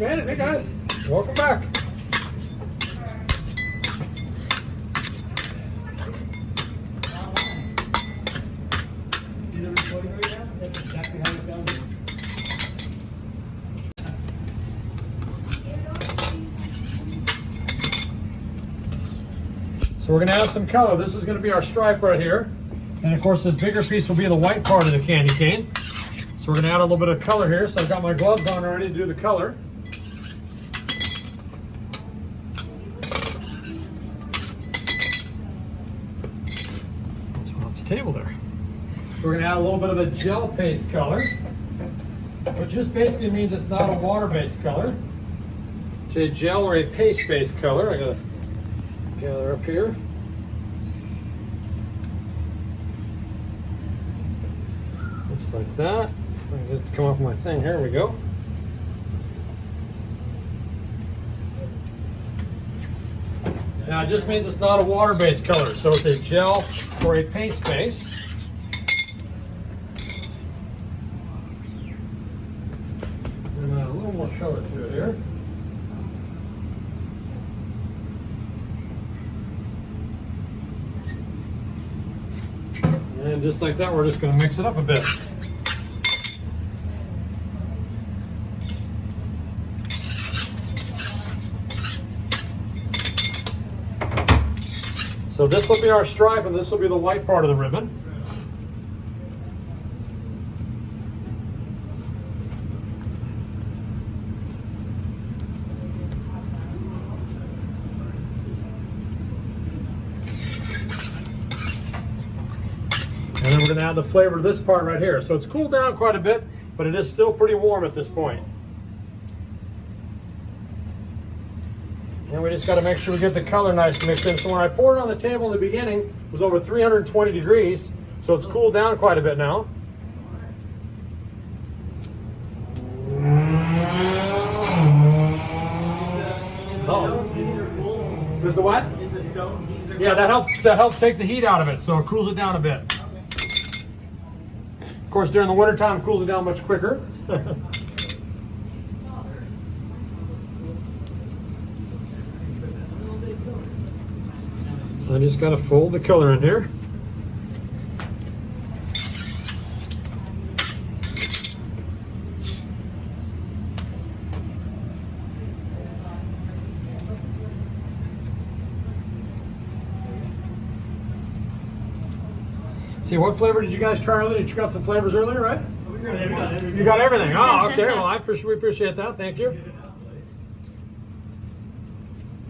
Hey guys, welcome back. So we're going to add some color. This is going to be our stripe right here. And of course this bigger piece will be the white part of the candy cane. So we're going to add a little bit of color here. So I've got my gloves on already to do the color. Table there. So we're going to add a little bit of a gel paste color, which just basically means it's not a water-based color. It's a gel or a paste-based color. I gotta gather up here. Just like that. I get to come up with my thing. Here we go. Now it just means it's not a water-based color, so it's a gel or a paste base. And a little more color to it here. And just like that, we're just going to mix it up a bit. So this will be our stripe, and this will be the white part of the ribbon. And then we're going to add the flavor to this part right here. So it's cooled down quite a bit, but it is still pretty warm at this point. And we just got to make sure we get the color nice mixed in. So when I poured it on the table in the beginning, it was over 320 degrees. So it's cooled down quite a bit now. Oh. Is the what? Is the stone heat? Yeah, that helps take the heat out of it, so it cools it down a bit. Of course, during the wintertime, it cools it down much quicker. I just got to fold the color in here. See, what flavor did you guys try earlier? You got some flavors earlier, right? You got everything. Oh, okay. Well, we appreciate that. Thank you.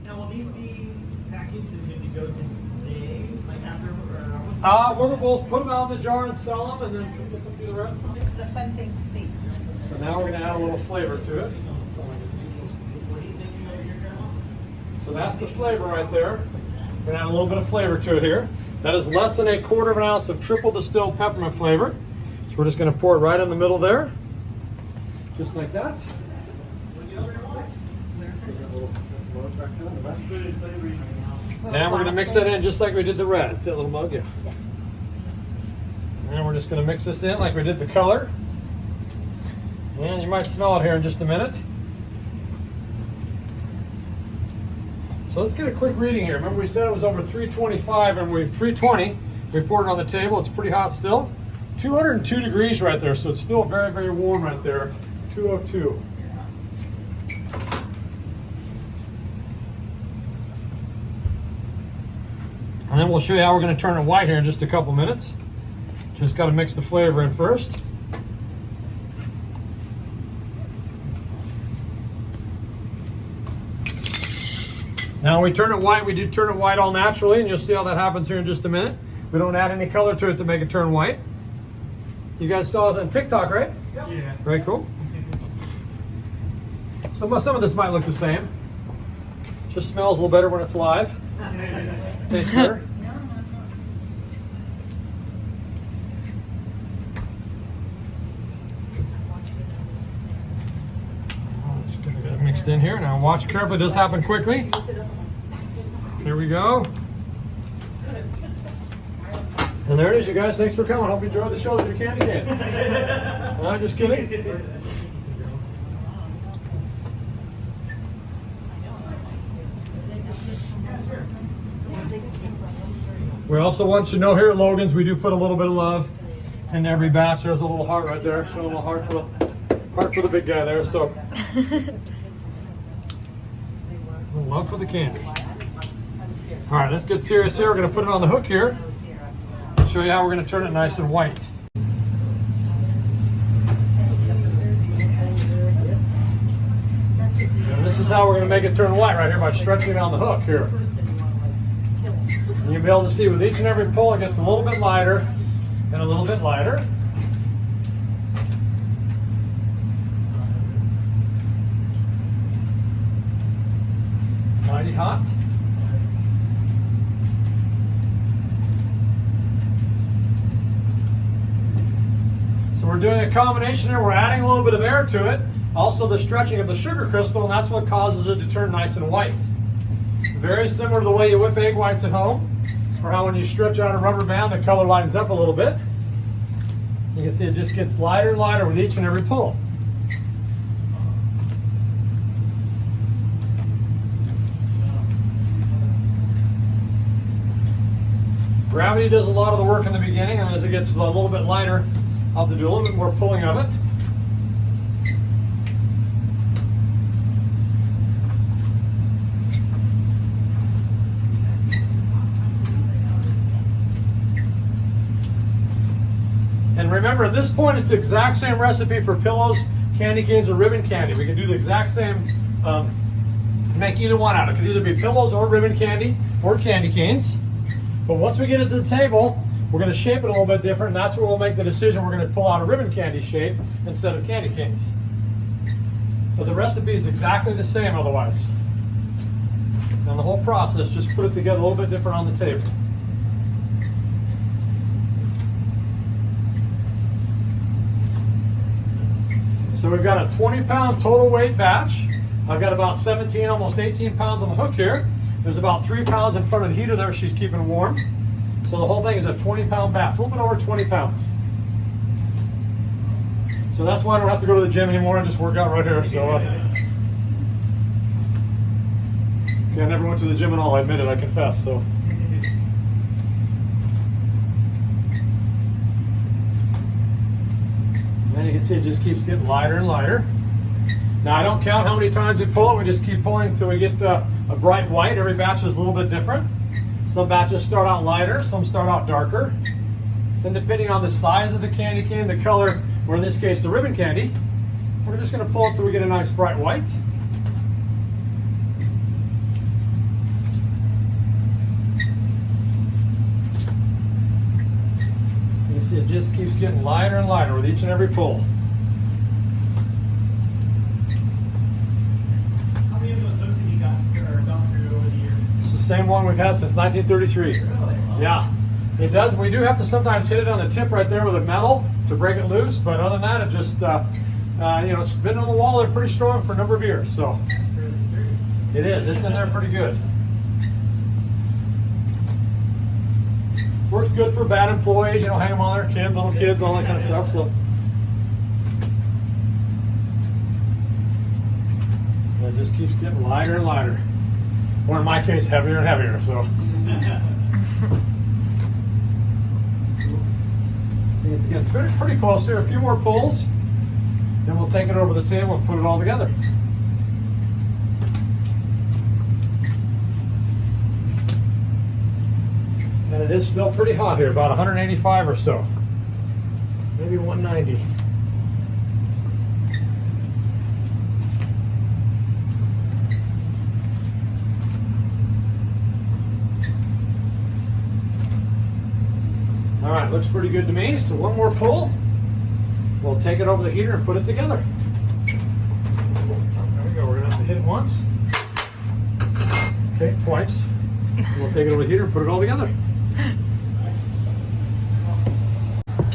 Now, will these be packaged and maybe go today, like after? We'll put them out in the jar and sell them, and then get some through the rest. This is a fun thing to see. So now we're going to add a little flavor to it. So that's the flavor right there. We're going to add a little bit of flavor to it here. That is less than 1/4 ounce of triple distilled peppermint flavor. So we're just going to pour it right in the middle there, just like that. And we're going to mix that in just like we did the red. See that little mug? Yeah. And we're just going to mix this in like we did the color. And you might smell it here in just a minute. So let's get a quick reading here. Remember we said it was over 325 and we're 320. We poured it on the table. It's pretty hot still. 202 degrees right there, so it's still very, very warm right there. 202. And then we'll show you how we're going to turn it white here in just a couple minutes. Just got to mix the flavor in first. Now when we turn it white, we do turn it white all naturally, and you'll see how that happens here in just a minute. We don't add any color to it to make it turn white. You guys saw it on TikTok, right? Yep. Yeah. Very cool. So some of this might look the same. Just smells a little better when it's live. Tastes better. Just gonna get it mixed in here. Now watch carefully. This happen quickly. Here we go. And there it is, you guys. Thanks for coming. Hope you enjoyed the show. There's your candy cane. I'm just kidding. We also want you to know here at Logan's, we do put a little bit of love in every batch. There's a little heart right there. Show a little heart for the big guy there. So, a little love for the candy. All right, let's get serious here. We're going to put it on the hook here. Show you how we're going to turn it nice and white. And this is how we're going to make it turn white right here, by stretching it on the hook here. And you'll be able to see with each and every pull it gets a little bit lighter and a little bit lighter. Mighty hot. So we're doing a combination here. We're adding a little bit of air to it. Also the stretching of the sugar crystal, and that's what causes it to turn nice and white. Very similar to the way you whip egg whites at home, or how when you stretch out a rubber band, the color lightens up a little bit. You can see it just gets lighter and lighter with each and every pull. Gravity does a lot of the work in the beginning, and as it gets a little bit lighter, I'll have to do a little bit more pulling of it. And remember, at this point, it's the exact same recipe for pillows, candy canes, or ribbon candy. We can do the exact same, make either one out. It could either be pillows or ribbon candy or candy canes. But once we get it to the table, we're going to shape it a little bit different, and that's where we'll make the decision. We're going to pull out a ribbon candy shape instead of candy canes. But the recipe is exactly the same otherwise. And the whole process, just put it together a little bit different on the table. So we've got a 20-pound total weight batch. I've got about 17, almost 18 pounds on the hook here. There's about 3 pounds in front of the heater there she's keeping warm. So the whole thing is a 20-pound batch, a little bit over 20 pounds. So that's why I don't have to go to the gym anymore. I just work out right here. So, okay, I never went to the gym at all, I admit it, I confess. So. And then you can see it just keeps getting lighter and lighter. Now I don't count how many times we pull it, we just keep pulling until we get a bright white. Every batch is a little bit different. Some batches start out lighter, some start out darker. Then depending on the size of the candy cane, the color, or in this case the ribbon candy, we're just going to pull it until we get a nice bright white. You can see it just keeps getting lighter and lighter with each and every pull. How many of those hooks have you gone through over the years? It's the same one we've had since 1933. Really? Wow. Yeah, it does. We do have to sometimes hit it on the tip right there with a metal to break it loose, but other than that, it just, it's been on the wall there pretty strong for a number of years. So That's really sturdy. it is. It's in there pretty good. Works good for bad employees. Hang them on their kids, little kids, all that kind of stuff. So it just keeps getting lighter and lighter, or in my case, heavier and heavier. So. See, it's getting pretty close here. A few more pulls, then we'll take it over the table and put it all together. And it is still pretty hot here, about 185 or so, maybe 190. All right, looks pretty good to me. So one more pull. We'll take it over the heater and put it together. There we go. We're gonna have to hit it once. Okay, twice. We'll take it over the heater and put it all together.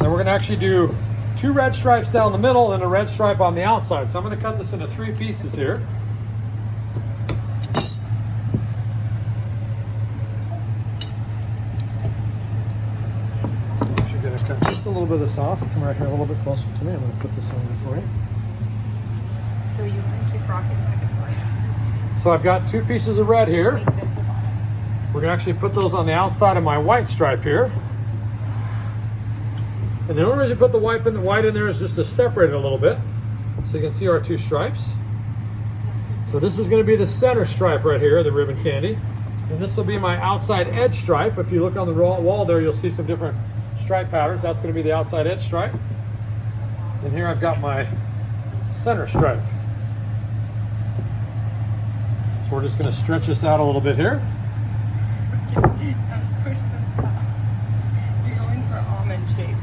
Now we're gonna actually do 2 red stripes down the middle and a red stripe on the outside. So I'm gonna cut this into 3 pieces here. I'm actually gonna cut just a little bit of this off. Come right here a little bit closer to me. I'm gonna put this on there for you. So you actually rocking back and forth. So I've got 2 pieces of red here. Make this the bottom. We're gonna actually put those on the outside of my white stripe here. And the only reason I put the white in there is just to separate it a little bit. So you can see our 2 stripes. So this is gonna be the center stripe right here, the ribbon candy. And this will be my outside edge stripe. If you look on the wall there, you'll see some different stripe patterns. That's gonna be the outside edge stripe. And here I've got my center stripe. So we're just gonna stretch this out a little bit here. Let's push this up. You're going for almond shape.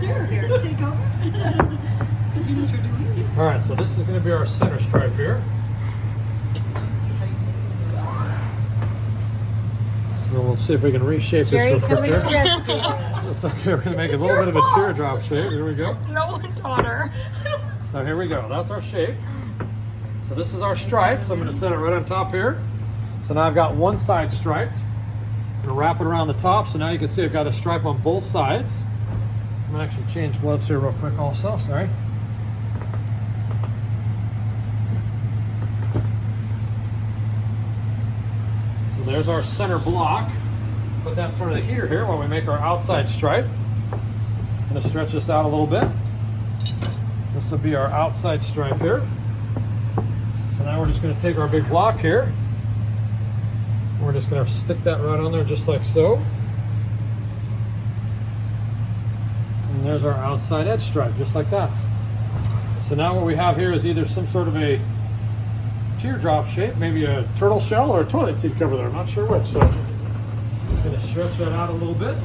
Here, take over. Because you know what you're doing. All right, so this is going to be our center stripe here. So we'll see if we can reshape Jerry, this real quick come here. and rescue. That's okay. We're going to make a little bit of a teardrop shape. Here we go. No one taught her. So here we go. That's our shape. So this is our stripe. So I'm going to set it right on top here. So now I've got one side striped. I'm going to wrap it around the top. So now you can see I've got a stripe on both sides. I'm going to actually change gloves here real quick also. Sorry. So there's our center block. Put that in front of the heater here while we make our outside stripe. I'm going to stretch this out a little bit. This will be our outside stripe here. So now we're just going to take our big block here. We're just going to stick that right on there just like so. And there's our outside edge stripe, just like that. So now what we have here is either some sort of a teardrop shape, maybe a turtle shell or a toilet seat cover there. I'm not sure which. So I'm just going to stretch that out a little bit.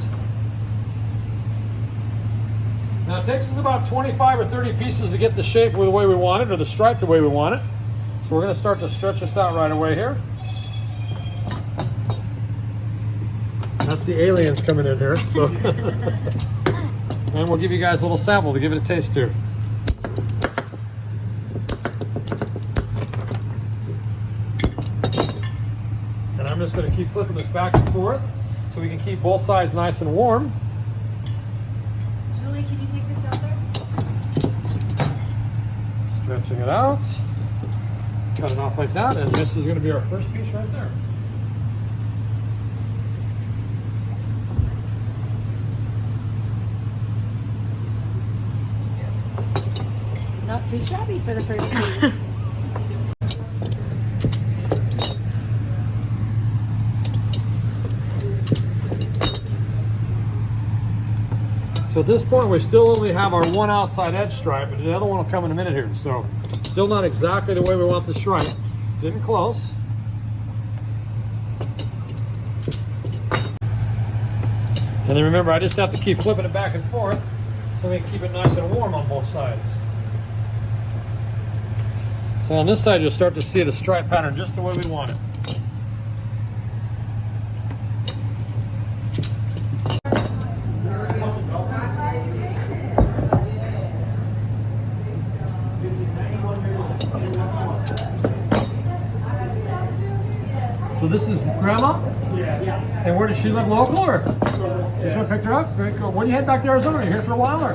Now it takes us about 25 or 30 pieces to get the shape the way we want it, or the stripe the way we want it. So we're going to start to stretch this out right away here. That's the aliens coming in here. So and we'll give you guys a little sample to give it a taste here. And I'm just going to keep flipping this back and forth so we can keep both sides nice and warm. Julie, can you take this out there? Stretching it out. Cut it off like that, and this is going to be our first piece right there. Not too shabby for the first piece. So at this point, we still only have our one outside edge stripe, but the other one will come in a minute here. So still not exactly the way we want the stripe. Getting close. And then remember, I just have to keep flipping it back and forth so we can keep it nice and warm on both sides. So on this side, you'll start to see the stripe pattern just the way we want it. So this is Grandma? Yeah. And where does she live, local or? Just want to pick her up? Very cool. When do you head back to Arizona? Are you here for a while or?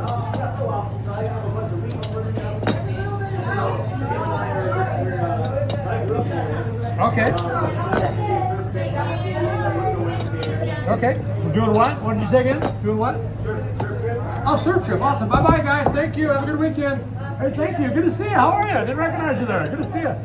Okay. Okay. We're doing what? What did you say again? Doing what? Oh, surf trip. Awesome. Bye-bye, guys. Thank you. Have a good weekend. Hey, thank you. Good to see you. How are you? I didn't recognize you there. Good to see you.